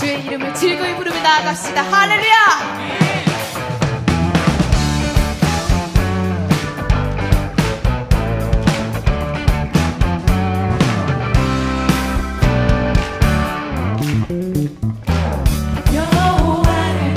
주의 이름을 즐거이 부르며 나아갑시다. 할렐루야. 여호와를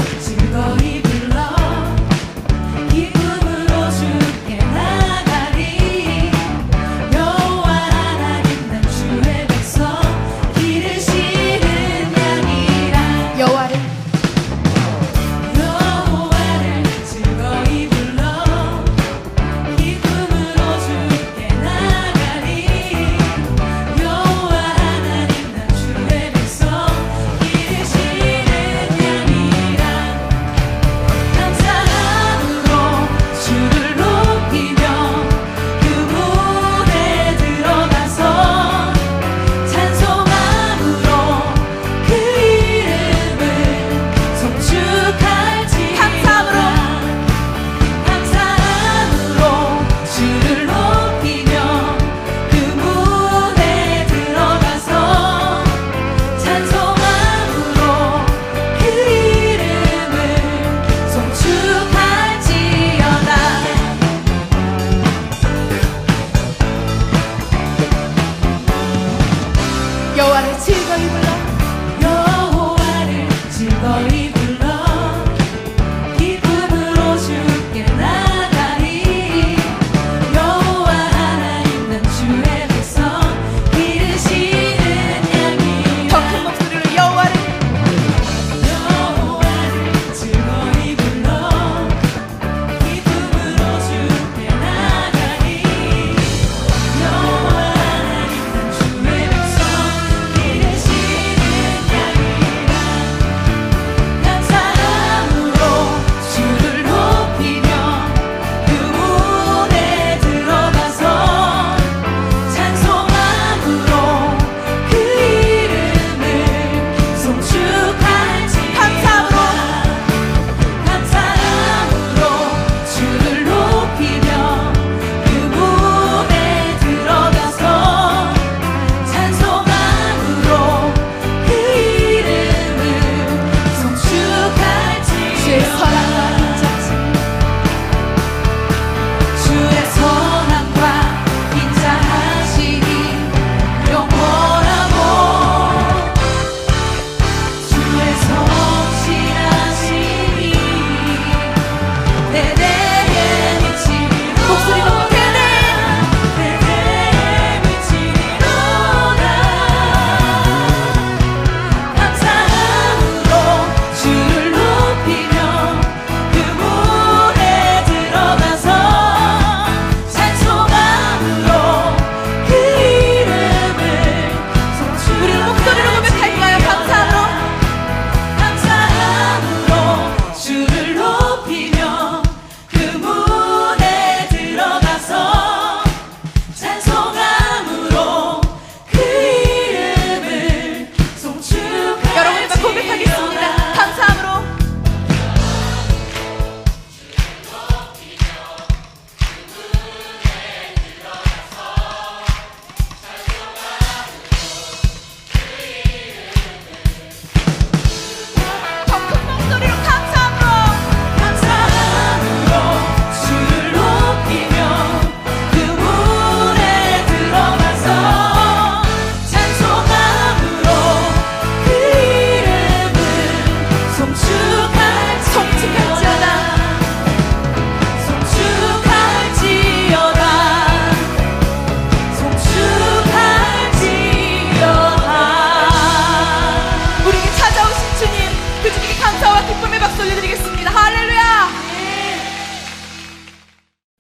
즐거이 불러 여호와를 즐거이 불러 기쁨으로 주께 나가리 여호와 하나님 난 주의 백성 기르시는 양이라 더 큰 목소리로 여호와를 즐거이 불러 기쁨으로 주께 나가리 여호와 하나님 난 주의 백성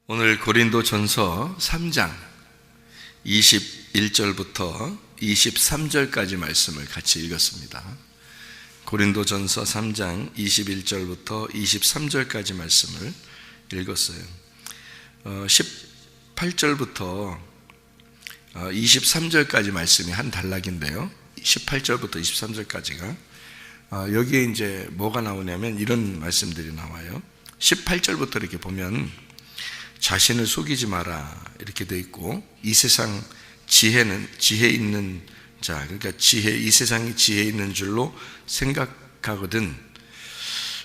오늘 고린도전서 3장 21절부터 23절까지 말씀을 같이 읽었습니다. 고린도전서 3장 21절부터 23절까지 말씀을 읽었어요. 18절부터 23절까지 말씀이 한 단락인데요. 18절부터 23절까지가 여기에 이제 뭐가 나오냐면 이런 말씀들이 나와요. 18절부터 이렇게 보면 자신을 속이지 마라 이렇게 돼 있고, 이 세상 지혜 있는 자, 그러니까 지혜, 이 세상이 지혜 있는 줄로 생각하거든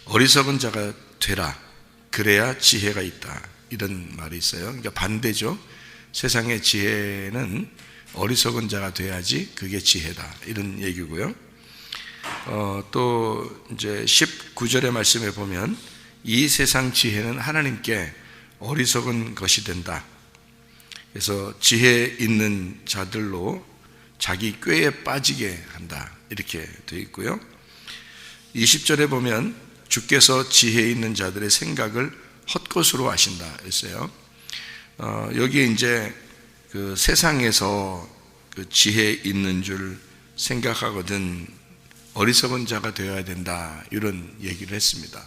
어리석은 자가 되라. 그래야 지혜가 있다. 이런 말이 있어요. 그러니까 반대죠. 세상의 지혜는 어리석은 자가 돼야지 그게 지혜다. 이런 얘기고요. 또 이제 19절의 말씀에 보면 이 세상 지혜는 하나님께 어리석은 것이 된다. 그래서 지혜 있는 자들로 자기 꾀에 빠지게 한다. 이렇게 되어 있고요. 20절에 보면 주께서 지혜 있는 자들의 생각을 헛것으로 하신다 했어요. 여기에 이제 그 세상에서 그 지혜 있는 줄 생각하거든 어리석은 자가 되어야 된다. 이런 얘기를 했습니다.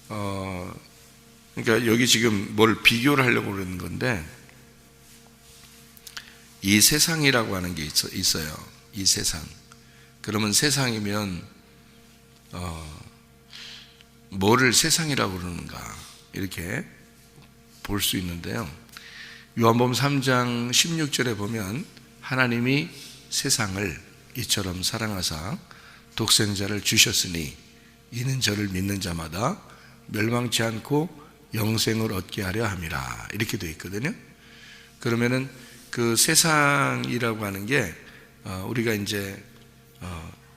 그러니까 여기 지금 뭘 비교를 하려고 그러는 건데 이 세상이라고 하는 게 있어요. 이 세상. 그러면 세상이면 뭐를 세상이라고 그러는가 이렇게 볼 수 있는데요. 요한복음 3장 16절에 보면 하나님이 세상을 이처럼 사랑하사 독생자를 주셨으니 이는 저를 믿는 자마다 멸망치 않고 영생을 얻게 하려 함이라. 이렇게 되어 있거든요. 그러면은 그 세상이라고 하는 게 우리가 이제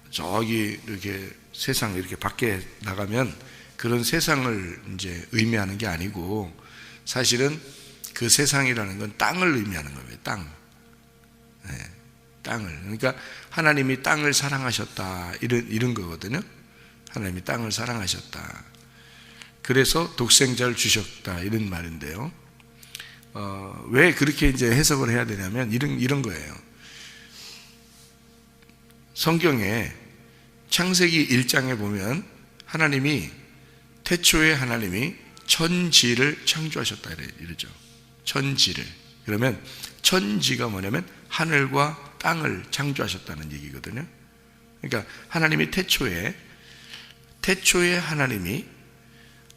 저기 이렇게 세상 이렇게 밖에 나가면 그런 세상을 이제 의미하는 게 아니고 사실은 그 세상이라는 건 땅을 의미하는 거예요. 땅. 네, 땅을. 그러니까 하나님이 땅을 사랑하셨다. 이런 거거든요. 하나님이 땅을 사랑하셨다. 그래서 독생자를 주셨다. 이런 말인데요. 왜 그렇게 이제 해석을 해야 되냐면 이런 거예요. 성경에 창세기 1장에 보면 하나님이 태초에 하나님이 천지를 창조하셨다 이러죠. 천지를. 그러면 천지가 뭐냐면 하늘과 땅을 창조하셨다는 얘기거든요. 그러니까 하나님이 태초에 하나님이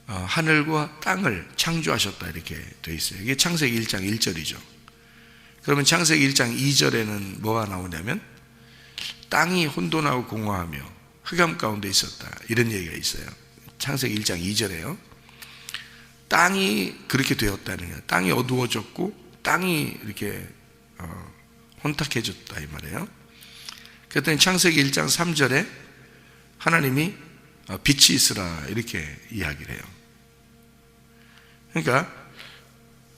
하늘과 땅을 창조하셨다 이렇게 되어 있어요. 이게 창세기 1장 1절이죠. 그러면 창세기 1장 2절에는 뭐가 나오냐면 땅이 혼돈하고 공허하며 흑암 가운데 있었다. 이런 얘기가 있어요. 창세기 1장 2절에요. 땅이 그렇게 되었다는 거예요. 땅이 어두워졌고 땅이 이렇게 혼탁해졌다 이 말이에요. 그랬더니 창세기 1장 3절에 하나님이 빛이 있으라 이렇게 이야기를 해요. 그러니까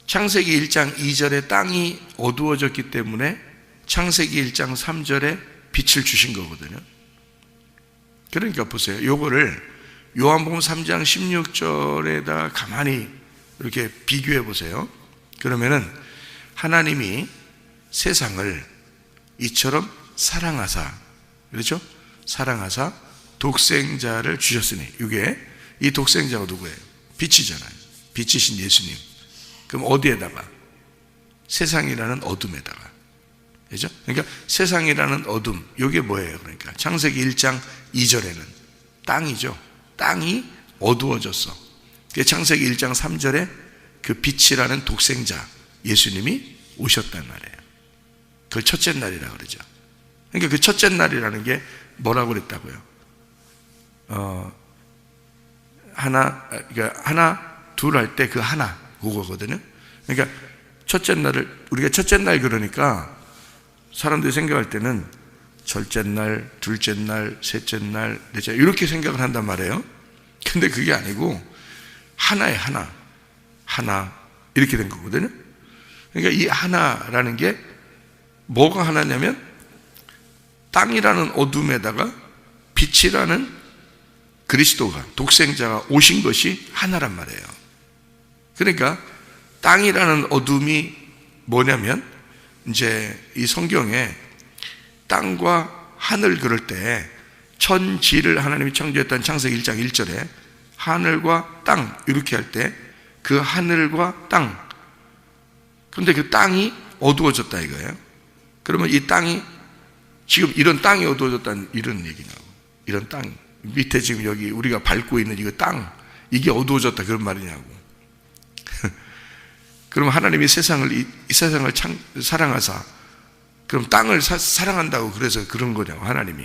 창세기 1장 2절에 땅이 어두워졌기 때문에 창세기 1장 3절에 빛을 주신 거거든요. 그러니까 보세요. 요거를 요한복음 3장 16절에다 가만히 이렇게 비교해 보세요. 그러면은 하나님이 세상을 이처럼 사랑하사, 그렇죠? 사랑하사 독생자를 주셨으니, 이게 이 독생자가 누구예요? 빛이잖아요. 빛이신 예수님. 그럼 어디에다가? 세상이라는 어둠에다가. 그렇죠? 그러니까 세상이라는 어둠, 이게 뭐예요? 그러니까 창세기 1장 2절에는 땅이죠. 땅이 어두워졌어. 창세기 1장 3절에 그 빛이라는 독생자 예수님이 오셨단 말이에요. 그걸 첫째 날이라고 그러죠. 그러니까 그 첫째 날이라는 게 뭐라고 그랬다고요? 하나, 둘 할 때 그 하나, 그거거든요. 그러니까 첫째 날을, 우리가 첫째 날 그러니까 사람들이 생각할 때는 첫째 날, 둘째 날, 셋째 날, 넷째 날, 이렇게 생각을 한단 말이에요. 근데 그게 아니고, 하나에 하나, 이렇게 된 거거든요. 그러니까 이 하나라는 게 뭐가 하나냐면, 땅이라는 어둠에다가 빛이라는 그리스도가, 독생자가 오신 것이 하나란 말이에요. 그러니까 땅이라는 어둠이 뭐냐면, 이제 이 성경에 땅과 하늘 그럴 때 천지를 하나님이 창조했다는 창세기 1장 1절에 하늘과 땅 이렇게 할 때 그 하늘과 땅, 그런데 그 땅이 어두워졌다 이거예요. 그러면 이 땅이 지금 이런 땅이 어두워졌다는 이런 얘기냐고. 이런 땅 밑에 지금 여기 우리가 밟고 있는 이거 땅, 이게 어두워졌다 그런 말이냐고. 그럼 하나님이 이 세상을 사랑하사 그럼 땅을 사랑한다고 그래서 그런 거냐고, 하나님이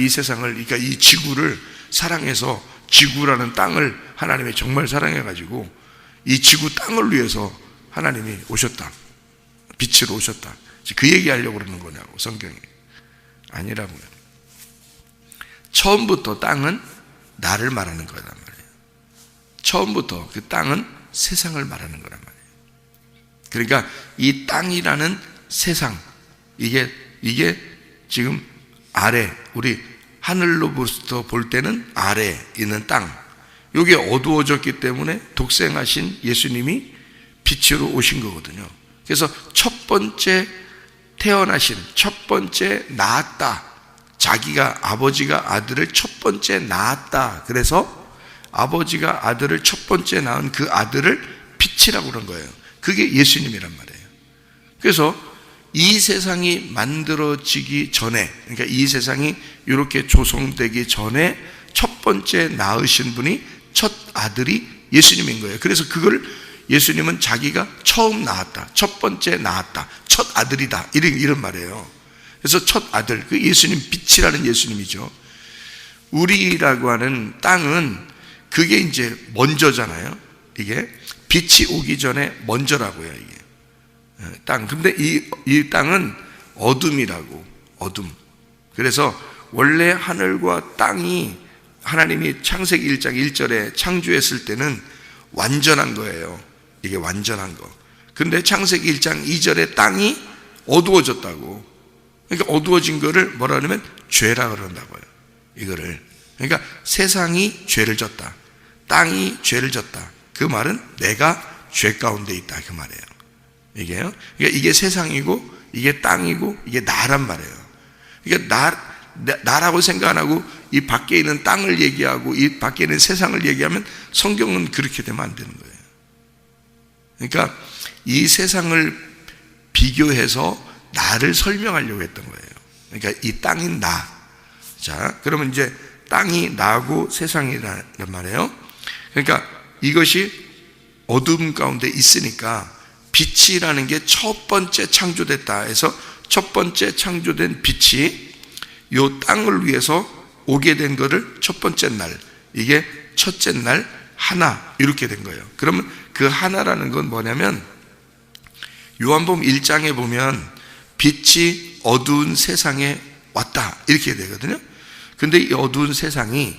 이 세상을, 그러니까 이 지구를 사랑해서 지구라는 땅을 하나님이 정말 사랑해가지고 이 지구 땅을 위해서 하나님이 오셨다, 빛으로 오셨다, 그 얘기하려고 그러는 거냐고 성경이. 아니라고요. 처음부터 땅은 나를 말하는 거란 말이에요. 처음부터 그 땅은 세상을 말하는 거란 말이에요. 그러니까 이 땅이라는 세상, 이게 지금 아래, 우리 하늘로부터 볼 때는 아래 있는 땅, 이게 어두워졌기 때문에 독생하신 예수님이 빛으로 오신 거거든요. 그래서 첫 번째 태어나신, 첫 번째 낳았다, 자기가, 아버지가 아들을 첫 번째 낳았다, 그래서 아버지가 아들을 첫 번째 낳은 그 아들을 빛이라고 그런 거예요. 그게 예수님이란 말이에요. 그래서 이 세상이 만들어지기 전에, 그러니까 이 세상이 이렇게 조성되기 전에 첫 번째 낳으신 분이, 첫 아들이 예수님인 거예요. 그래서 그걸 예수님은 자기가 처음 낳았다, 첫 번째 낳았다, 첫 아들이다, 이런 말이에요. 그래서 첫 아들, 그 예수님, 빛이라는 예수님이죠. 우리라고 하는 땅은 그게 이제 먼저잖아요. 이게 빛이 오기 전에 먼저라고요, 이게 땅. 근데 이 땅은 어둠이라고, 어둠. 그래서 원래 하늘과 땅이 하나님이 창세기 1장 1절에 창조했을 때는 완전한 거예요. 이게 완전한 거. 근데 창세기 1장 2절에 땅이 어두워졌다고. 그러니까 어두워진 거를 뭐라 그러면 죄라 그런다고요, 이거를. 그러니까 세상이 죄를 졌다, 땅이 죄를 졌다, 그 말은 내가 죄 가운데 있다, 그 말이에요. 이게요. 그러니까 이게 세상이고 이게 땅이고 이게 나란 말이에요. 그러니까 나라고 생각 안 하고 이 밖에 있는 땅을 얘기하고 이 밖에 있는 세상을 얘기하면 성경은 그렇게 되면 안 되는 거예요. 그러니까 이 세상을 비교해서 나를 설명하려고 했던 거예요. 그러니까 이 땅인 나. 자, 그러면 이제 땅이 나고 세상이란 말이에요. 그러니까 이것이 어둠 가운데 있으니까 빛이라는 게 첫 번째 창조됐다 해서 첫 번째 창조된 빛이 이 땅을 위해서 오게 된 거를 첫 번째 날, 이게 첫째 날 하나, 이렇게 된 거예요. 그러면 그 하나라는 건 뭐냐면 요한복음 1장에 보면 빛이 어두운 세상에 왔다, 이렇게 되거든요. 근데 이 어두운 세상이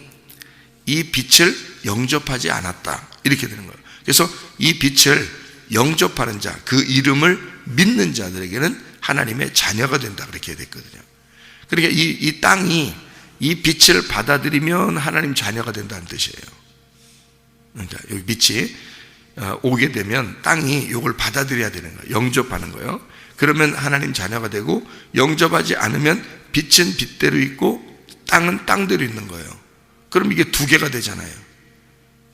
이 빛을 영접하지 않았다, 이렇게 되는 거예요. 그래서 이 빛을 영접하는 자, 그 이름을 믿는 자들에게는 하나님의 자녀가 된다, 그렇게 됐거든요. 그러니까 이 땅이 이 빛을 받아들이면 하나님 자녀가 된다는 뜻이에요. 그러니까 여기 빛이 오게 되면 땅이 이걸 받아들여야 되는 거예요. 영접하는 거예요. 그러면 하나님 자녀가 되고, 영접하지 않으면 빛은 빛대로 있고 땅은 땅대로 있는 거예요. 그럼 이게 두 개가 되잖아요.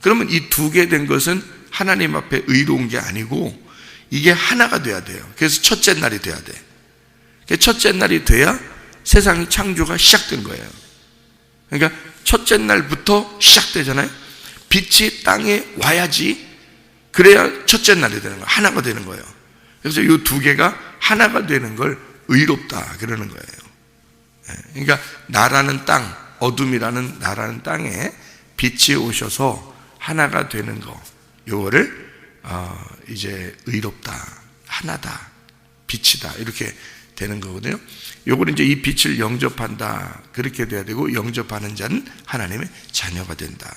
그러면 이 두 개 된 것은 하나님 앞에 의로운 게 아니고 이게 하나가 돼야 돼요. 그래서 첫째 날이 돼야 돼. 첫째 날이 돼야 세상이 창조가 시작된 거예요. 그러니까 첫째 날부터 시작되잖아요. 빛이 땅에 와야지, 그래야 첫째 날이 되는 거예요. 하나가 되는 거예요. 그래서 이 두 개가 하나가 되는 걸 의롭다 그러는 거예요. 그러니까 나라는 땅, 어둠이라는 나라는 땅에 빛이 오셔서 하나가 되는 거, 요거를 이제 의롭다, 하나다, 빛이다, 이렇게 되는 거거든요. 요거는 이제 이 빛을 영접한다, 그렇게 돼야 되고, 영접하는 자는 하나님의 자녀가 된다.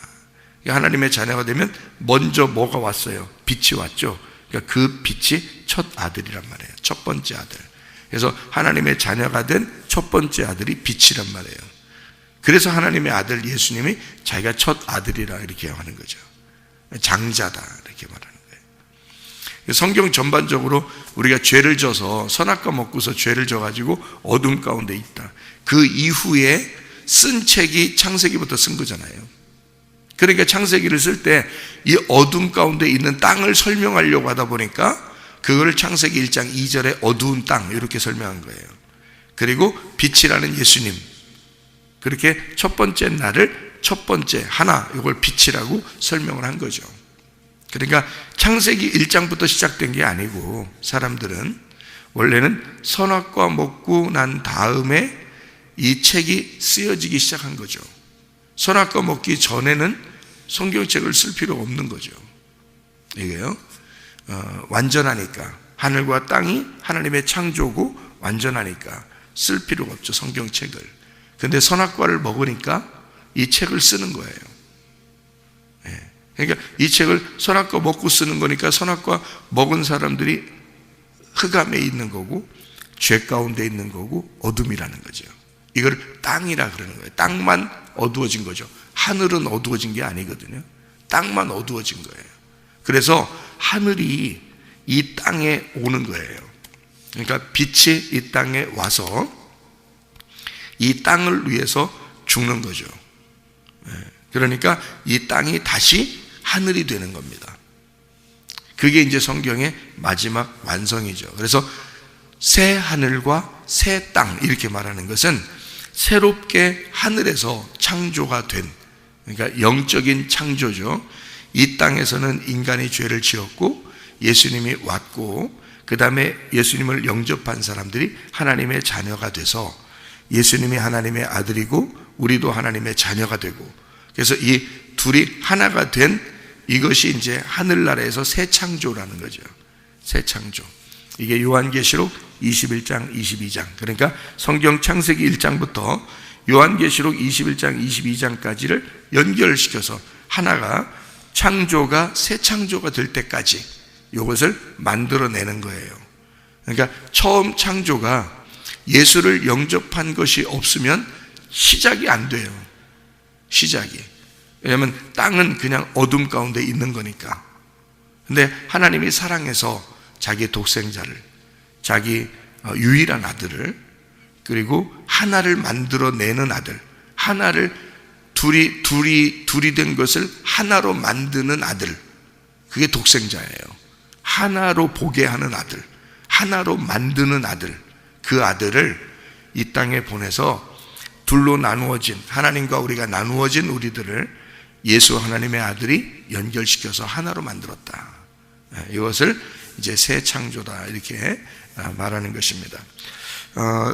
하나님의 자녀가 되면 먼저 뭐가 왔어요? 빛이 왔죠. 그러니까 그 빛이 첫 아들이란 말이에요. 첫 번째 아들. 그래서 하나님의 자녀가 된 첫 번째 아들이 빛이란 말이에요. 그래서 하나님의 아들 예수님이 자기가 첫 아들이라 이렇게 하는 거죠. 장자다, 이렇게 말하는 거예요. 성경 전반적으로 우리가 죄를 져서, 선악과 먹고서 죄를 져가지고 어둠 가운데 있다, 그 이후에 쓴 책이 창세기부터 쓴 거잖아요. 그러니까 창세기를 쓸 때 이 어둠 가운데 있는 땅을 설명하려고 하다 보니까 그거를 창세기 1장 2절에 어두운 땅, 이렇게 설명한 거예요. 그리고 빛이라는 예수님, 그렇게 첫 번째 날을 첫 번째 하나, 이걸 빛이라고 설명을 한 거죠. 그러니까 창세기 1장부터 시작된 게 아니고, 사람들은 원래는 선악과 먹고 난 다음에 이 책이 쓰여지기 시작한 거죠. 선악과 먹기 전에는 성경책을 쓸 필요 없는 거죠. 이게요, 완전하니까. 하늘과 땅이 하나님의 창조고 완전하니까 쓸 필요가 없죠, 성경책을. 근데 선악과를 먹으니까 이 책을 쓰는 거예요. 그러니까 이 책을 선악과 먹고 쓰는 거니까 선악과 먹은 사람들이 흑암에 있는 거고 죄 가운데 있는 거고 어둠이라는 거죠. 이걸 땅이라 그러는 거예요. 땅만 어두워진 거죠. 하늘은 어두워진 게 아니거든요. 땅만 어두워진 거예요. 그래서 하늘이 이 땅에 오는 거예요. 그러니까 빛이 이 땅에 와서 이 땅을 위해서 죽는 거죠. 그러니까 이 땅이 다시 하늘이 되는 겁니다. 그게 이제 성경의 마지막 완성이죠. 그래서 새 하늘과 새 땅 이렇게 말하는 것은 새롭게 하늘에서 창조가 된, 그러니까 영적인 창조죠. 이 땅에서는 인간이 죄를 지었고 예수님이 왔고 그 다음에 예수님을 영접한 사람들이 하나님의 자녀가 돼서 예수님이 하나님의 아들이고 우리도 하나님의 자녀가 되고, 그래서 이 둘이 하나가 된 이것이 이제 하늘나라에서 새 창조라는 거죠. 새 창조. 이게 요한계시록 21장 22장, 그러니까 성경 창세기 1장부터 요한계시록 21장 22장까지를 연결시켜서 하나가 창조가 새 창조가 될 때까지 이것을 만들어내는 거예요. 그러니까 처음 창조가 예수를 영접한 것이 없으면 시작이 안 돼요. 시작이. 왜냐하면 땅은 그냥 어둠 가운데 있는 거니까. 근데 하나님이 사랑해서 자기 독생자를, 자기 유일한 아들을, 그리고 하나를 만들어내는 아들, 하나를 둘이 된 것을 하나로 만드는 아들, 그게 독생자예요. 하나로 보게 하는 아들, 하나로 만드는 아들, 그 아들을 이 땅에 보내서 둘로 나누어진, 하나님과 우리가 나누어진 우리들을 예수 하나님의 아들이 연결시켜서 하나로 만들었다. 이것을 이제 새 창조다 이렇게 말하는 것입니다.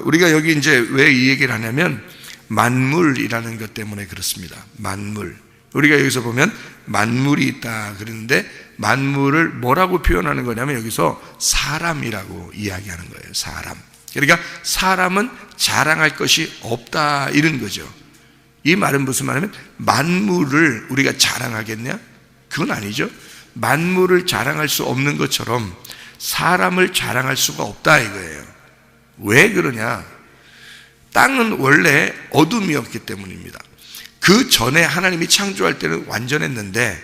우리가 여기 이제 왜 이 얘기를 하냐면 만물이라는 것 때문에 그렇습니다. 만물. 우리가 여기서 보면 만물이 있다 그러는데 만물을 뭐라고 표현하는 거냐면 여기서 사람이라고 이야기하는 거예요. 사람. 그러니까 사람은 자랑할 것이 없다 이런 거죠. 이 말은 무슨 말이냐면 만물을 우리가 자랑하겠냐? 그건 아니죠. 만물을 자랑할 수 없는 것처럼 사람을 자랑할 수가 없다 이거예요. 왜 그러냐? 땅은 원래 어둠이었기 때문입니다. 그 전에 하나님이 창조할 때는 완전했는데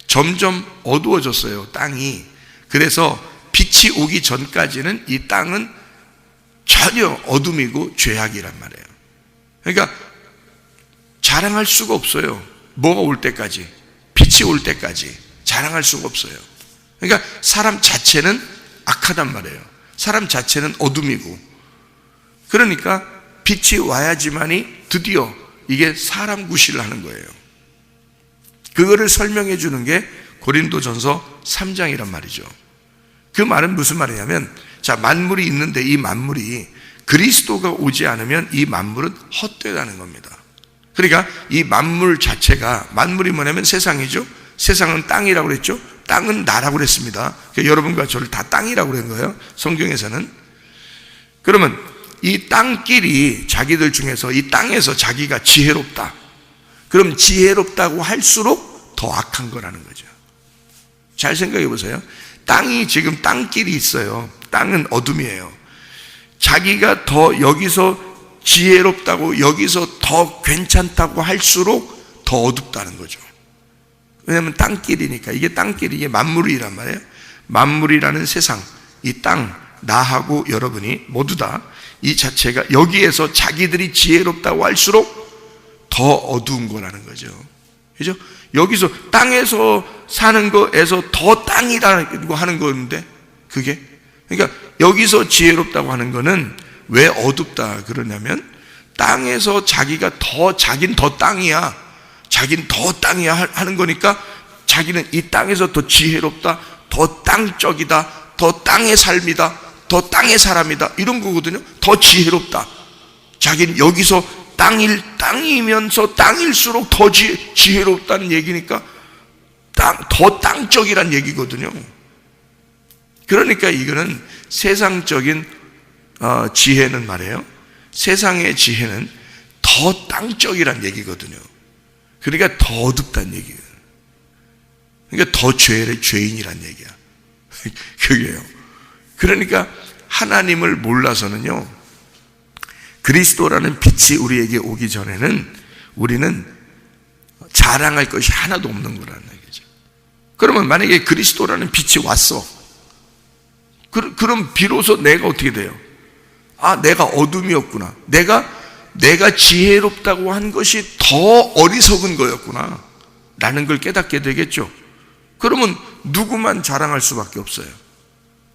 점점 어두워졌어요, 땅이. 그래서 빛이 오기 전까지는 이 땅은 전혀 어둠이고 죄악이란 말이에요. 그러니까 자랑할 수가 없어요. 뭐가 올 때까지, 빛이 올 때까지 자랑할 수가 없어요. 그러니까 사람 자체는 악하단 말이에요. 사람 자체는 어둠이고, 그러니까 빛이 와야지만이 드디어 이게 사람 구실을 하는 거예요. 그거를 설명해 주는 게 고린도전서 3장이란 말이죠. 그 말은 무슨 말이냐면, 자, 만물이 있는데 이 만물이 그리스도가 오지 않으면 이 만물은 헛되다는 겁니다. 그러니까 이 만물 자체가, 만물이 뭐냐면 세상이죠. 세상은 땅이라고 그랬죠. 땅은 나라고 그랬습니다. 그러니까 여러분과 저를 다 땅이라고 그런 거예요, 성경에서는. 그러면 이 땅끼리 자기들 중에서 이 땅에서 자기가 지혜롭다, 그럼 지혜롭다고 할수록 더 악한 거라는 거죠. 잘 생각해 보세요. 땅이 지금 땅끼리 있어요. 땅은 어둠이에요. 자기가 더 여기서 지혜롭다고, 여기서 더 괜찮다고 할수록 더 어둡다는 거죠. 왜냐하면 땅끼리니까. 이게 땅끼리, 이게 만물이란 말이에요. 만물이라는 세상, 이 땅, 나하고 여러분이 모두 다 이 자체가 여기에서 자기들이 지혜롭다고 할수록 더 어두운 거라는 거죠. 그죠? 여기서 땅에서 사는 거에서 더 땅이라고 하는 건데, 그게, 그러니까 여기서 지혜롭다고 하는 거는 왜 어둡다 그러냐면, 땅에서 자기가 더, 자긴 더 땅이야, 자긴 더 땅이야 하는 거니까 자기는 이 땅에서 더 지혜롭다, 더 땅적이다, 더 땅의 삶이다, 더 땅의 사람이다, 이런 거거든요. 더 지혜롭다. 자기는 여기서 땅이면서 땅일수록 더 지혜롭다는 얘기니까 더 땅적이란 얘기거든요. 그러니까 이거는 세상적인 지혜는 말이에요, 세상의 지혜는 더 땅적이란 얘기거든요. 그러니까 더 어둡다는 얘기예요. 그러니까 더 죄인이란 얘기야. 그게요. 그러니까 하나님을 몰라서는요, 그리스도라는 빛이 우리에게 오기 전에는 우리는 자랑할 것이 하나도 없는 거라는 얘기죠. 그러면 만약에 그리스도라는 빛이 왔어, 그럼 비로소 내가 어떻게 돼요? 내가 어둠이었구나, 내가 지혜롭다고 한 것이 더 어리석은 거였구나 라는 걸 깨닫게 되겠죠. 그러면 누구만 자랑할 수밖에 없어요?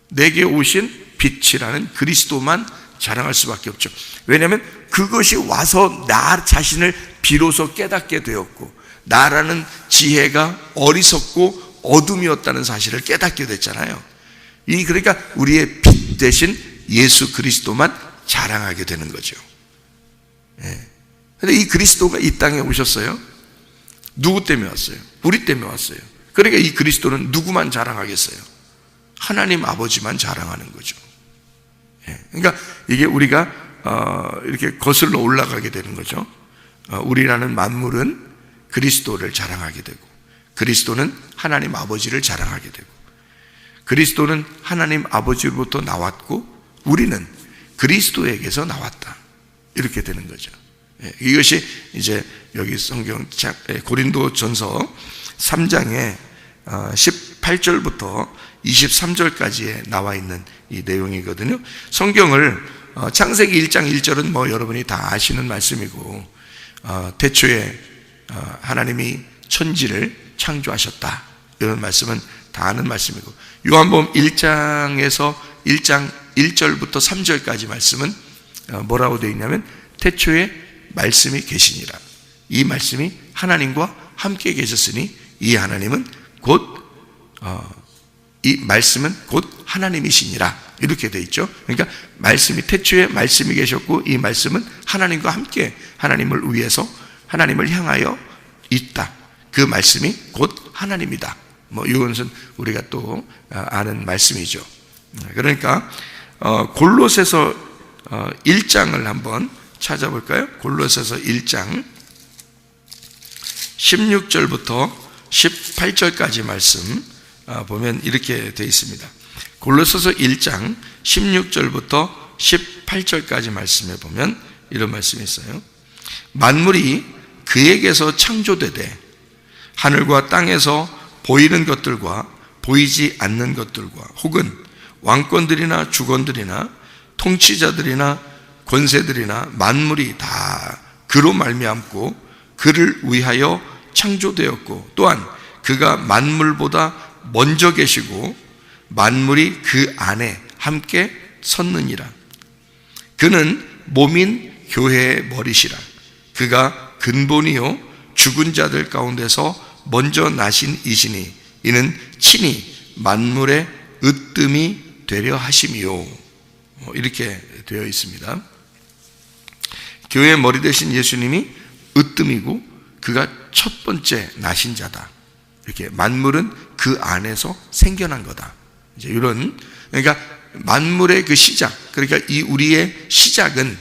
내게 오신 빛이라는 그리스도만 자랑할 수밖에 없죠. 왜냐하면 그것이 와서 나 자신을 비로소 깨닫게 되었고, 나라는 지혜가 어리석고 어둠이었다는 사실을 깨닫게 됐잖아요. 그러니까 우리의 빛 대신 예수 그리스도만 자랑하게 되는 거죠. 그런데 이 그리스도가 이 땅에 오셨어요. 누구 때문에 왔어요? 우리 때문에 왔어요. 그러니까 이 그리스도는 누구만 자랑하겠어요? 하나님 아버지만 자랑하는 거죠. 그러니까 이게 우리가 이렇게 거슬러 올라가게 되는 거죠. 우리라는 만물은 그리스도를 자랑하게 되고, 그리스도는 하나님 아버지를 자랑하게 되고, 그리스도는 하나님 아버지로부터 나왔고 우리는 그리스도에게서 나왔다, 이렇게 되는 거죠. 이것이 이제 여기 성경 고린도전서 3장에 18절부터 23절까지에 나와 있는 이 내용이거든요. 성경을 창세기 1장 1절은 뭐 여러분이 다 아시는 말씀이고, 태초에 하나님이 천지를 창조하셨다, 이런 말씀은 다 아는 말씀이고, 요한복음 1장에서 1장 1절부터 3절까지 말씀은 뭐라고 되어 있냐면, 태초에 말씀이 계시니라, 이 말씀이 하나님과 함께 계셨으니 이 하나님은 이 말씀은 곧 하나님이시니라, 이렇게 되어 있죠. 그러니까 말씀이, 태초에 말씀이 계셨고 이 말씀은 하나님과 함께 하나님을 위해서 하나님을 향하여 있다, 그 말씀이 곧 하나님이다, 뭐 이것은 우리가 또 아는 말씀이죠. 그러니까 골로새서 1장을 한번 찾아볼까요? 골로새서 1장 16절부터 18절까지 말씀 보면 이렇게 되어 있습니다. 골로새서 1장 16절부터 18절까지 말씀에 보면 이런 말씀이 있어요. 만물이 그에게서 창조되되 하늘과 땅에서 보이는 것들과 보이지 않는 것들과 혹은 왕권들이나 주권들이나 통치자들이나 권세들이나 만물이 다 그로 말미암고 그를 위하여 창조되었고, 또한 그가 만물보다 먼저 계시고 만물이 그 안에 함께 섰느니라. 그는 몸인 교회의 머리시라. 그가 근본이요 죽은 자들 가운데서 먼저 나신 이시니 이는 친히 만물의 으뜸이 되려 하심이요, 이렇게 되어 있습니다. 교회의 머리 되신 예수님이 으뜸이고 그가 첫 번째 나신 자다, 이렇게 만물은 그 안에서 생겨난 거다, 이제 이런, 그러니까 만물의 그 시작, 그러니까 이 우리의 시작은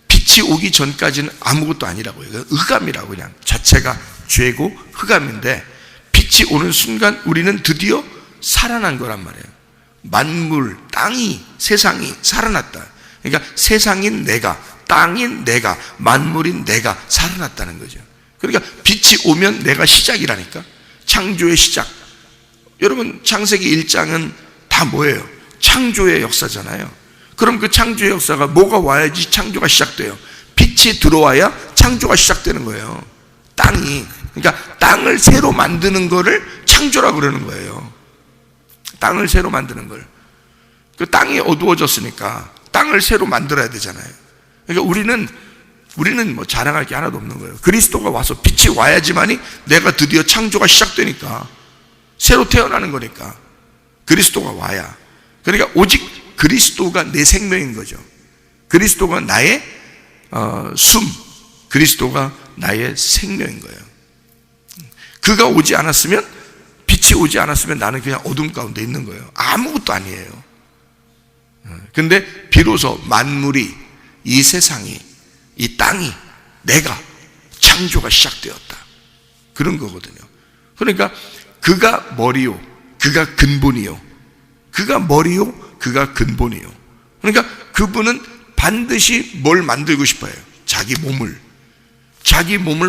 빛이 오기 전까지는 아무것도 아니라고요. 흑암이라고, 그냥 자체가 죄고 흑암인데 빛이 오는 순간 우리는 드디어 살아난 거란 말이에요. 만물, 땅이, 세상이 살아났다. 그러니까 세상인 내가, 땅인 내가, 만물인 내가 살아났다는 거죠. 그러니까 빛이 오면 내가 시작이라니까. 창조의 시작. 여러분 창세기 1장은 다 뭐예요? 창조의 역사잖아요. 그럼 그 창조의 역사가 뭐가 와야지 창조가 시작돼요? 빛이 들어와야 창조가 시작되는 거예요. 땅이, 그러니까 땅을 새로 만드는 거를 창조라고 그러는 거예요. 땅을 새로 만드는 걸. 그 땅이 어두워졌으니까 땅을 새로 만들어야 되잖아요. 그러니까 우리는 뭐 자랑할 게 하나도 없는 거예요. 그리스도가 와서 빛이 와야지만이 내가 드디어 창조가 시작되니까, 새로 태어나는 거니까 그리스도가 와야. 그러니까 오직 그리스도가 내 생명인 거죠. 그리스도가 나의 그리스도가 나의 생명인 거예요. 그가 오지 않았으면, 빛이 오지 않았으면 나는 그냥 어둠 가운데 있는 거예요. 아무것도 아니에요. 근데 비로소 만물이, 이 세상이, 이 땅이, 내가, 창조가 시작되었다. 그런 거거든요. 그러니까 그가 머리요, 그가 근본이요. 그가 머리요, 그가 근본이요. 그러니까 그분은 반드시 뭘 만들고 싶어요? 자기 몸을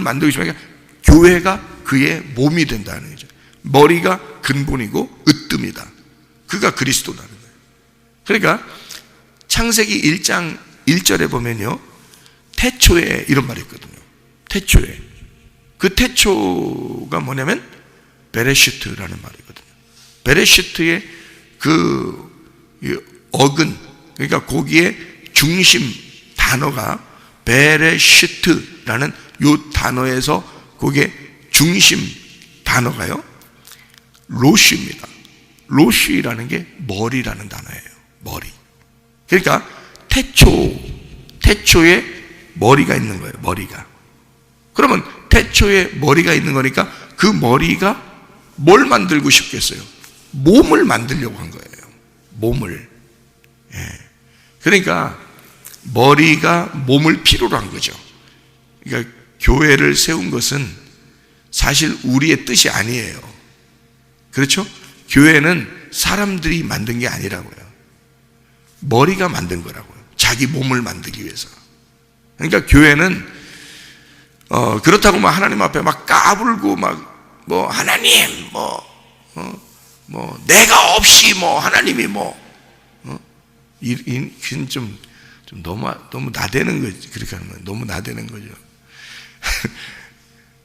만들고 싶어요. 그러니까 교회가 그의 몸이 된다는 거죠. 머리가 근본이고 으뜸이다. 그가 그리스도라는 거예요. 그러니까 창세기 1장 1절에 보면요, 태초에 이런 말이 있거든요. 태초에. 그 태초가 뭐냐면 베레시트라는 말이거든요. 베레시트의 그 어근, 그러니까 거기에 중심 단어가 베레시트라는 요 단어에서 거기에 중심 단어가요, 로쉬입니다. 로쉬라는 게 머리라는 단어예요. 머리. 그러니까 태초에 머리가 있는 거예요. 머리가. 그러면 태초에 머리가 있는 거니까 그 머리가 뭘 만들고 싶겠어요? 몸을 만들려고 한 거예요. 몸을. 그러니까 머리가 몸을 필요로 한 거죠. 그러니까 교회를 세운 것은 사실 우리의 뜻이 아니에요. 그렇죠? 교회는 사람들이 만든 게 아니라고요. 머리가 만든 거라고요. 자기 몸을 만들기 위해서. 그러니까 교회는 그렇다고 막 하나님 앞에 막 까불고 막 하나님 내가 없이 하나님이 이건 좀 너무 나대는 거지. 그렇게 하는 거예요. 너무 나대는 거죠.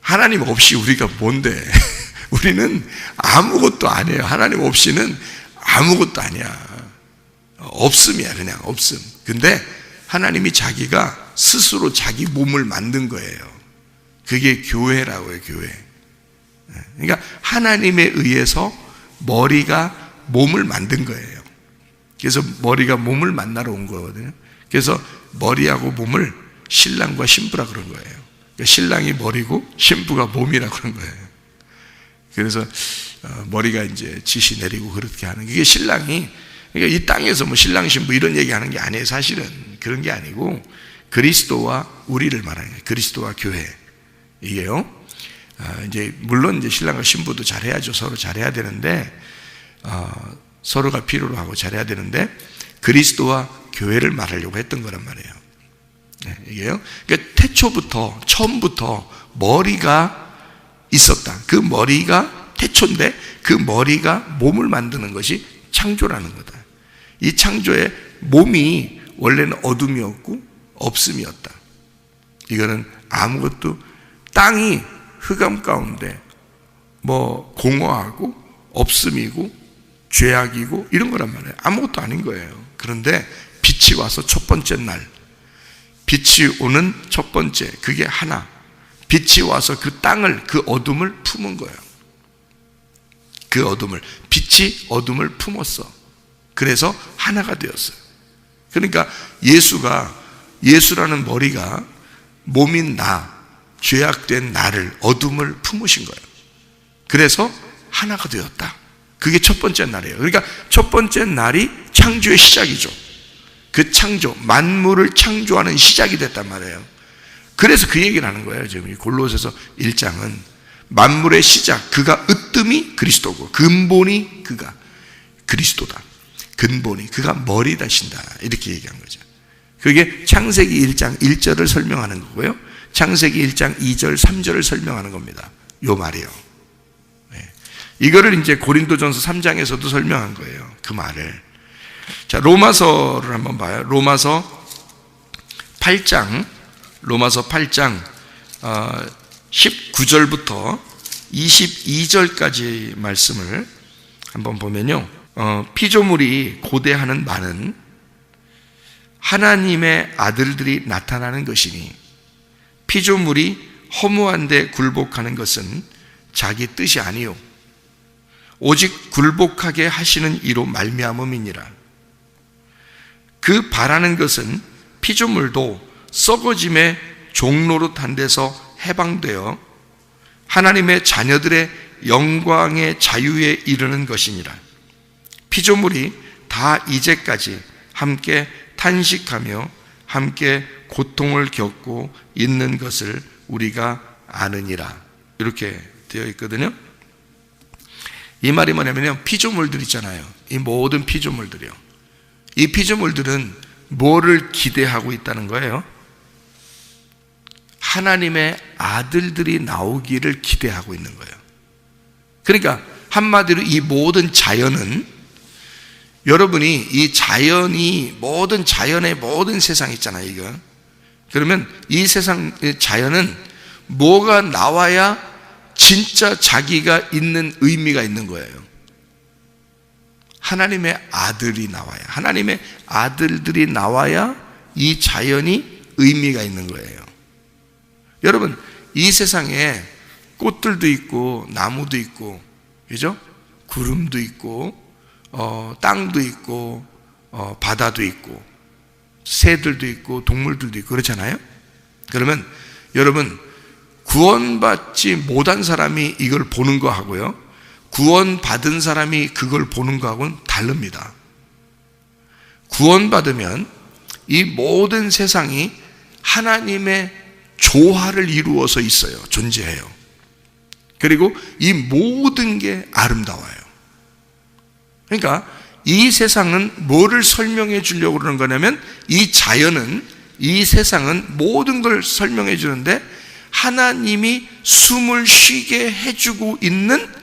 하나님 없이 우리가 뭔데? 우리는 아무것도 아니에요. 하나님 없이는 아무것도 아니야. 없음이야. 그냥 없음. 근데 하나님이 자기가 스스로 자기 몸을 만든 거예요. 그게 교회라고요. 교회. 그러니까 하나님에 의해서 머리가 몸을 만든 거예요. 그래서 머리가 몸을 만나러 온 거거든요. 그래서 머리하고 몸을 신랑과 신부라 그런 거예요. 그러니까 신랑이 머리고 신부가 몸이라 그런 거예요. 그래서 머리가 이제 지시 내리고 그렇게 하는, 이게 신랑이, 그러니까 이 땅에서 신랑 신부 이런 얘기하는 게 아니에요. 사실은 그런 게 아니고 그리스도와 우리를 말하는 거예요. 그리스도와 교회. 이게요. 이제 물론 이제 신랑과 신부도 잘해야죠. 서로 잘해야 되는데 서로가 필요로 하고 잘해야 되는데 그리스도와 교회를 말하려고 했던 거란 말이에요. 이게요. 그러니까 태초부터, 처음부터 머리가 있었다. 그 머리가 태초인데 그 머리가 몸을 만드는 것이 창조라는 거다. 이 창조의 몸이 원래는 어둠이었고 없음이었다. 이거는 아무것도, 땅이 흑암 가운데 공허하고 없음이고 죄악이고 이런 거란 말이에요. 아무것도 아닌 거예요. 그런데 빛이 와서 첫 번째 날, 빛이 오는 첫 번째, 그게 하나, 빛이 와서 그 땅을, 그 어둠을 품은 거예요. 그 어둠을, 빛이 어둠을 품었어. 그래서 하나가 되었어요. 그러니까 예수라는 머리가 몸인 죄악된 나를, 어둠을 품으신 거예요. 그래서 하나가 되었다. 그게 첫 번째 날이에요. 그러니까 첫 번째 날이 창조의 시작이죠. 그 창조, 만물을 창조하는 시작이 됐단 말이에요. 그래서 그 얘기를 하는 거예요. 지금 이 골로새서 1장은 만물의 시작, 그가 으뜸이 그리스도고 근본이 그가 그리스도다. 근본이 그가 머리 다신다. 이렇게 얘기한 거죠. 그게 창세기 1장 1절을 설명하는 거고요. 창세기 1장 2절 3절을 설명하는 겁니다. 요 말이요. 이거를 이제 고린도전서 3장에서도 설명한 거예요. 그 말을. 자, 로마서를 한번 봐요. 로마서 8장 19절부터 22절까지 말씀을 한번 보면요. 피조물이 고대하는 바는 하나님의 아들들이 나타나는 것이니 피조물이 허무한데 굴복하는 것은 자기 뜻이 아니요 오직 굴복하게 하시는 이로 말미암음이니라. 그 바라는 것은 피조물도 썩어짐의 종노릇한 데서 해방되어 하나님의 자녀들의 영광의 자유에 이르는 것이니라. 피조물이 다 이제까지 함께 탄식하며 함께 고통을 겪고 있는 것을 우리가 아느니라. 이렇게 되어 있거든요. 이 말이 뭐냐면요, 피조물들 있잖아요. 이 모든 피조물들이요. 이 피조물들은 뭐를 기대하고 있다는 거예요? 하나님의 아들들이 나오기를 기대하고 있는 거예요. 그러니까 한마디로 이 모든 자연은, 여러분이 이 자연이, 모든 자연의 모든 세상 있잖아요, 이거. 그러면 이 세상, 자연은 뭐가 나와야 진짜 자기가 있는 의미가 있는 거예요. 하나님의 아들이 나와야, 하나님의 아들들이 나와야 이 자연이 의미가 있는 거예요. 여러분, 이 세상에 꽃들도 있고 나무도 있고, 그죠? 구름도 있고 땅도 있고 바다도 있고 새들도 있고 동물들도 있고 그렇잖아요. 그러면 여러분, 구원받지 못한 사람이 이걸 보는 거하고요, 구원받은 사람이 그걸 보는 거하고는 다릅니다. 구원받으면 이 모든 세상이 하나님의 조화를 이루어서 있어요. 존재해요. 그리고 이 모든 게 아름다워요. 그러니까 이 세상은 뭐를 설명해 주려고 그러는 거냐면, 이 자연은, 이 세상은 모든 걸 설명해 주는데 하나님이 숨을 쉬게 해주고 있는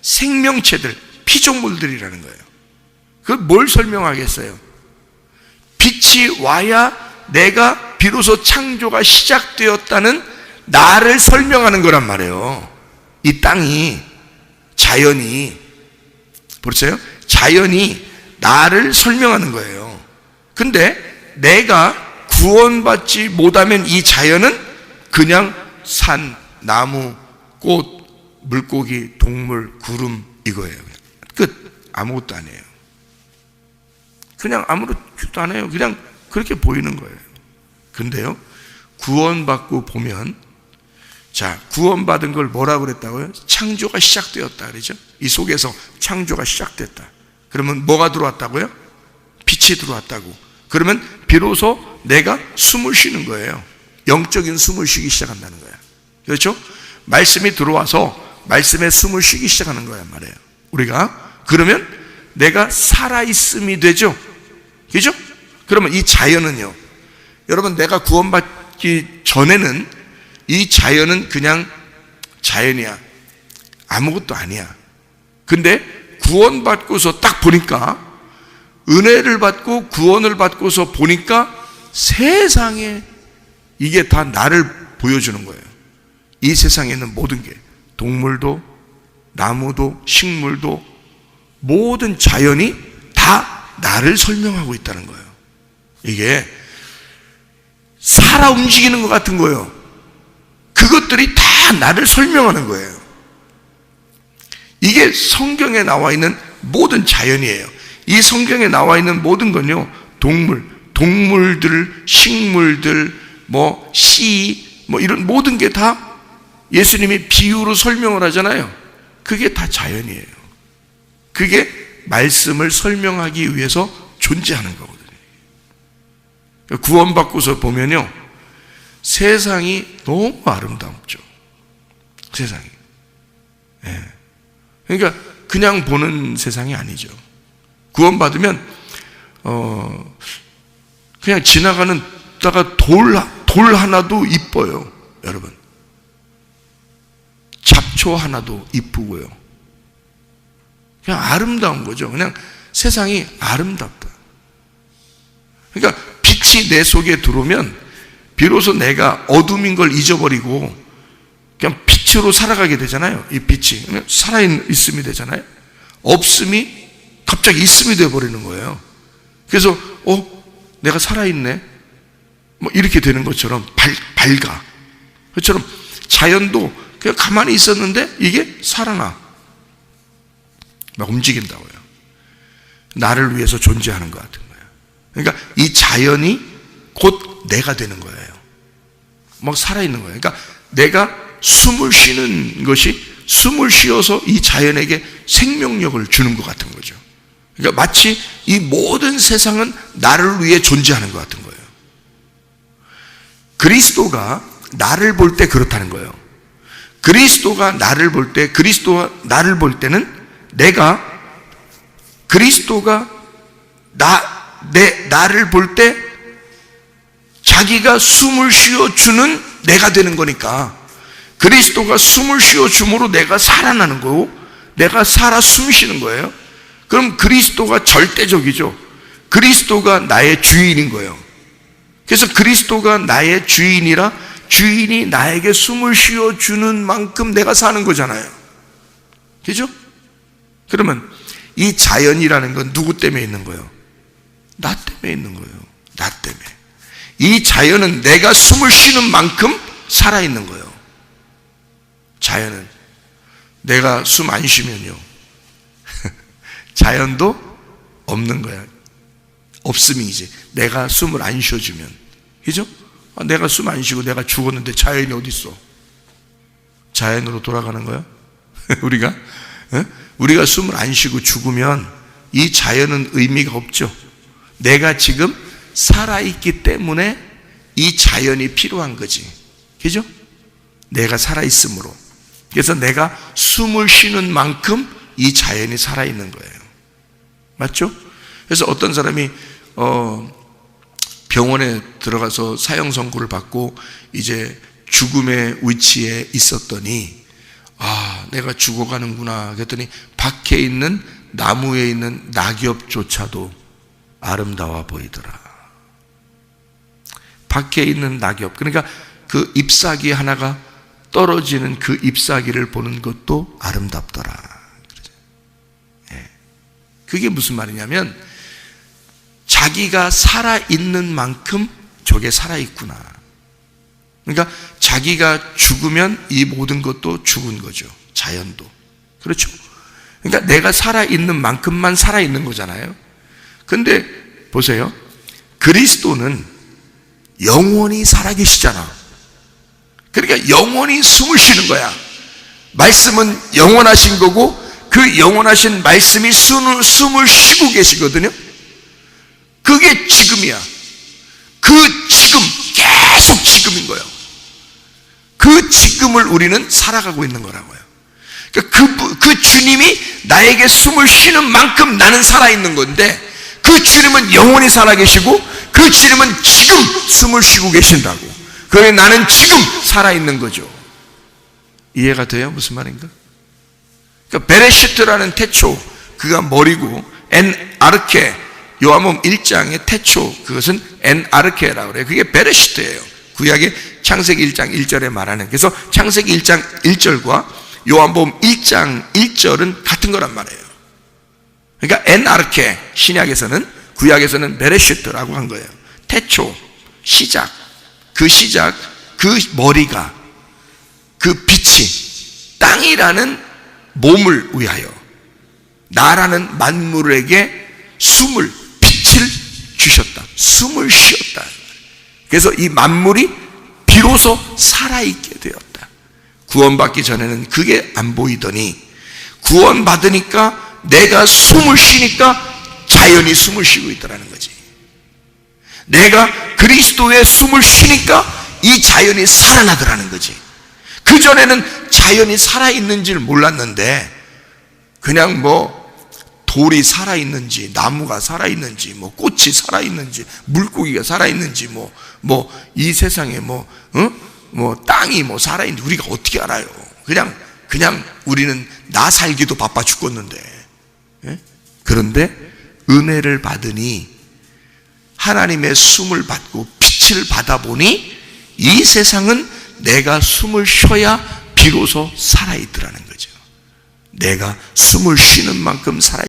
생명체들, 피조물들이라는 거예요. 그걸 뭘 설명하겠어요? 빛이 와야 내가 비로소 창조가 시작되었다는 나를 설명하는 거란 말이에요. 이 땅이, 자연이, 보세요. 자연이 나를 설명하는 거예요. 근데 내가 구원받지 못하면 이 자연은 그냥 산, 나무, 꽃, 물고기, 동물, 구름, 이거예요. 끝. 아무것도 아니에요. 그냥 아무것도 안 해요. 그냥 그렇게 보이는 거예요. 근데요, 구원받고 보면, 자, 구원받은 걸 뭐라고 그랬다고요? 창조가 시작되었다 그러죠? 이 속에서 창조가 시작됐다. 그러면 뭐가 들어왔다고요? 빛이 들어왔다고. 그러면 비로소 내가 숨을 쉬는 거예요. 영적인 숨을 쉬기 시작한다는 거예요. 그렇죠? 말씀이 들어와서 말씀에 숨을 쉬기 시작하는 거란 말이에요. 우리가. 그러면 내가 살아있음이 되죠? 그죠? 그러면 이 자연은요, 여러분, 내가 구원받기 전에는 이 자연은 그냥 자연이야. 아무것도 아니야. 근데 구원받고서 딱 보니까, 은혜를 받고 구원을 받고서 보니까 세상에 이게 다 나를 보여주는 거예요. 이 세상에 있는 모든 게, 동물도 나무도 식물도 모든 자연이 다 나를 설명하고 있다는 거예요. 이게 살아 움직이는 것 같은 거예요. 그것들이 다 나를 설명하는 거예요. 이게 성경에 나와 있는 모든 자연이에요. 이 성경에 나와 있는 모든 건요, 동물들, 식물들, 씨, 이런 모든 게 다 예수님이 비유로 설명을 하잖아요. 그게 다 자연이에요. 그게 말씀을 설명하기 위해서 존재하는 거거든요. 구원받고서 보면요, 세상이 너무 아름답죠. 세상이. 예. 그러니까 그냥 보는 세상이 아니죠. 구원받으면 그냥 지나가는 다가 돌 하나도 이뻐요, 여러분. 잡초 하나도 이쁘고요. 그냥 아름다운 거죠. 그냥 세상이 아름답다. 그러니까 빛이 내 속에 들어오면 비로소 내가 어둠인 걸 잊어버리고 그냥 빛으로 살아가게 되잖아요. 이 빛이 그냥 살아있음이 되잖아요. 없음이 갑자기 있음이 되어버리는 거예요. 그래서 내가 살아있네, 이렇게 되는 것처럼 밝아. 그처럼 자연도 그냥 가만히 있었는데 이게 살아나, 막 움직인다고요. 나를 위해서 존재하는 것 같은 거예요. 그러니까 이 자연이 곧 내가 되는 거예요. 막 살아있는 거예요. 그러니까 내가 숨을 쉬는 것이 숨을 쉬어서 이 자연에게 생명력을 주는 것 같은 거죠. 그러니까 마치 이 모든 세상은 나를 위해 존재하는 것 같은 거예요. 그리스도가 나를 볼 때 그렇다는 거예요. 그리스도가 나를 볼 때는 내가 그리스도가 나를 볼 때 자기가 숨을 쉬어주는 내가 되는 거니까 그리스도가 숨을 쉬어줌으로 내가 살아나는 거고 내가 살아 숨 쉬는 거예요. 그럼 그리스도가 절대적이죠. 그리스도가 나의 주인인 거예요. 그래서 그리스도가 나의 주인이라 주인이 나에게 숨을 쉬어주는 만큼 내가 사는 거잖아요. 그죠? 그러면 이 자연이라는 건 누구 때문에 있는 거예요? 나 때문에 있는 거예요. 나 때문에. 이 자연은 내가 숨을 쉬는 만큼 살아있는 거예요. 자연은 내가 숨 안 쉬면요 자연도 없는 거야. 없음이지. 내가 숨을 안 쉬어주면. 그죠? 내가 숨 안 쉬고 내가 죽었는데 자연이 어디 있어? 자연으로 돌아가는 거야? 우리가 숨을 안 쉬고 죽으면 이 자연은 의미가 없죠. 내가 지금 살아있기 때문에 이 자연이 필요한 거지. 그죠? 내가 살아있으므로. 그래서 내가 숨을 쉬는 만큼 이 자연이 살아있는 거예요. 맞죠? 그래서 어떤 사람이 병원에 들어가서 사형 선고를 받고 이제 죽음의 위치에 있었더니 내가 죽어가는구나 그랬더니 밖에 있는 나무에 있는 낙엽조차도 아름다워 보이더라. 밖에 있는 낙엽, 그러니까 그 잎사귀 하나가 떨어지는 그 잎사귀를 보는 것도 아름답더라. 그게 무슨 말이냐면 자기가 살아있는 만큼 저게 살아있구나. 그러니까 자기가 죽으면 이 모든 것도 죽은 거죠. 자연도. 그렇죠? 그러니까 내가 살아있는 만큼만 살아있는 거잖아요. 근데 보세요. 그리스도는 영원히 살아계시잖아. 그러니까 영원히 숨을 쉬는 거야. 말씀은 영원하신 거고 그 영원하신 말씀이 숨을 쉬고 계시거든요. 그게 지금이야. 그 지금, 계속 지금인 거예요. 그 지금을 우리는 살아가고 있는 거라고요. 그러니까 그 주님이 나에게 숨을 쉬는 만큼 나는 살아있는 건데 그 주님은 영원히 살아계시고 그 주님은 지금 숨을 쉬고 계신다고. 그래 나는 지금 살아있는 거죠. 이해가 돼요? 무슨 말인가? 그러니까 베레시트라는 태초, 그가 머리고 엔아르케, 요한복음 1장의 태초, 그것은 엔아르케라고 그래요. 그게 베레시트예요. 구약의 창세기 1장 1절에 말하는. 그래서 창세기 1장 1절과 요한복음 1장 1절은 같은 거란 말이에요. 그러니까 엔아르케, 신약에서는, 구약에서는 베레시트라고 한 거예요. 태초, 시작, 그 머리가, 그 빛이 땅이라는 몸을 위하여 나라는 만물에게 숨을, 빛을 주셨다. 숨을 쉬었다. 그래서 이 만물이 비로소 살아있게 되었다. 구원받기 전에는 그게 안 보이더니 구원받으니까 내가 숨을 쉬니까 자연이 숨을 쉬고 있더라는 거지. 내가 그리스도의 숨을 쉬니까 이 자연이 살아나더라는 거지. 그전에는 자연이 살아있는지를 몰랐는데 그냥 돌이 살아있는지 나무가 살아있는지 꽃이 살아있는지 물고기가 살아있는지 이 세상에 땅이 살아있는지 우리가 어떻게 알아요? 그냥 우리는 나 살기도 바빠 죽겠는데. 예? 그런데 은혜를 받으니 하나님의 숨을 받고 빛을 받아보니 이 세상은 내가 숨을 쉬어야 비로소 살아있더라는 거죠. 내가 숨을 쉬는 만큼 살아있